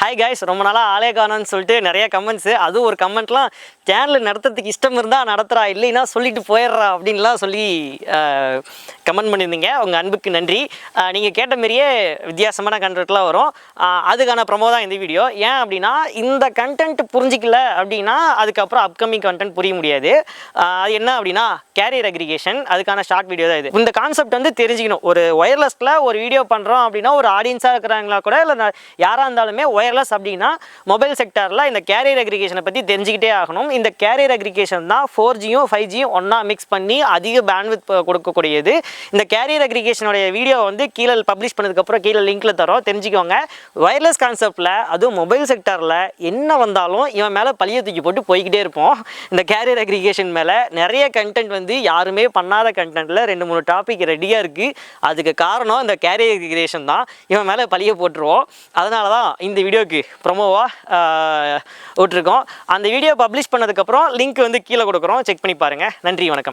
Hi guys, ரொம்ப நாளாக ஆளே காணோன்னு சொல்லிட்டு நிறைய கமெண்ட்ஸு. அதுவும் ஒரு கமெண்ட்லாம் சேனல் நடத்துறதுக்கு இஷ்டம் இருந்தால் நடத்துகிறா, இல்லைன்னா சொல்லிட்டு போயிடுறா அப்படின்லாம் சொல்லி கமெண்ட் பண்ணியிருந்தீங்க. உங்கள் அன்புக்கு நன்றி. நீங்கள் கேட்ட மாரியே வித்தியாசமான கண்டென்ட்லாம் வரும். அதுக்கான ப்ரொமோ தான் இந்த வீடியோ. ஏன் அப்படின்னா, இந்த கண்டென்ட் புரிஞ்சிக்கல அப்படின்னா அதுக்கப்புறம் அப்கமிங் கண்டென்ட் புரிய முடியாது. அது என்ன அப்படின்னா, கேரியர் அக்ரிகேஷன், அதுக்கான ஷார்ட் வீடியோ தான் இது. இந்த கான்செப்ட் வந்து தெரிஞ்சுக்கணும். ஒரு ஒயர்லெஸில் ஒரு வீடியோ பண்ணுறோம் அப்படின்னா, ஒரு ஆடியன்ஸாக இருக்கிறாங்களா கூட இல்லை யாராக இருந்தாலுமே ஒயர்லெஸ் அப்படின்னா மொபைல் செக்டாரில் இந்த கேரியர் அக்ரிகேஷனை பற்றி தெரிஞ்சுக்கிட்டே ஆகணும். இந்த கேரியர் அக்ரிகேஷன் தான் 4Gயும் 5Gயும் ஒன்றா மிக்ஸ் பண்ணி அதிக பேண்ட்வித் கொடுக்கக்கூடியது. இந்த கேரியர் அக்ரிகேஷனுடைய வீடியோ வந்து கீழே பப்ளிஷ் பண்ணதுக்கப்புறம் கீழே லிங்க்கில் தரோம், தெரிஞ்சுக்கோங்க. ஒயர்லெஸ் கான்செப்டில் அதுவும் மொபைல் செக்டாரில் என்ன வந்தாலும் இவன் மேலே பழிய தூக்கி போட்டு போய்கிட்டே இருப்போம். இந்த கேரியர் அக்ரிகேஷன் மேலே நிறைய கண்டென்ட் வந்து யாருமே பண்ணாத கண்டென்ட்டில் 2-3 டாபிக் ரெடியாக இருக்குது. அதுக்கு காரணம் இந்த கேரியர் அக்ரிகேஷன் தான். இவன் மேலே பழிய போட்டுருவோம். அதனால தான் இந்த வீடியோக்கு ப்ரொமோவாக விட்டுருக்கோம். அந்த வீடியோ பப்ளிஷ் பண்ணதுக்கப்புறம் லிங்க் வந்து கீழே கொடுக்குறோம், செக் பண்ணி பாருங்கள். நன்றி, வணக்கம்.